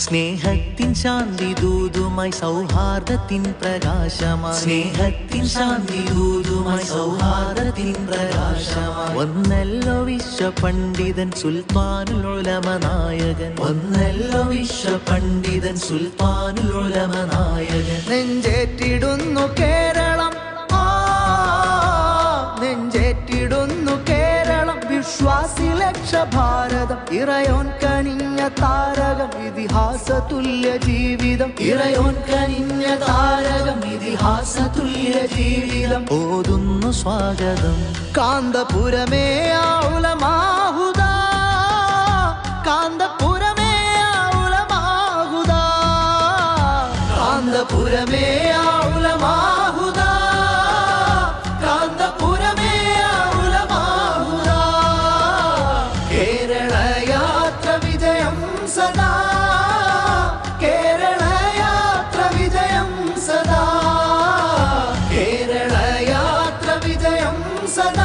സ്നേഹത്തിൻ ശാന്തി ദൂതുമായി സൗഹാർദ്ദത്തിൻ പ്രകാശമായി സ്നേഹത്തിൻ ശാന്തി ദൂതുമായി സൗഹാർദ്ദത്തിൻ പ്രകാശമായി ഒന്നല്ലോ വിശ്വ പണ്ഡിതൻ സുൽത്താനുൽ ഉലമ നായകൻ ഒന്നല്ലോ വിശ്വ പണ്ഡിതൻ സുൽത്താനുൽ ഉലമ നായകൻ നെഞ്ചേറ്റിടുന്നു കേരളം നെഞ്ചേറ്റിടുന്നു കേരളം വിശ്വാസി ലക്ഷ ഭാരതം ഇറയോൻ കനിഞ്ഞ താരകം ഇതിഹാസ തുല്യ ജീവിതം ഇറയോൻ കനിഞ്ഞ താരകം ഇതിഹാസ തുല്യ ജീവിതം ഓതുന്നു സ്വാഗതം കാന്തപുരമേ ഉലമാഹുദാ കാന്തപുരമേ ഉലമാഹുദാ കാന്തപുരമേ ഉലമാഹുദാ കാന്തപുരമേ ഉലമാഹുദാ കേരള യാത്ര വിജയം സദാ കേരള യാത്ര വിജയം സദാ കേരള യാത്ര വിജയം സദാ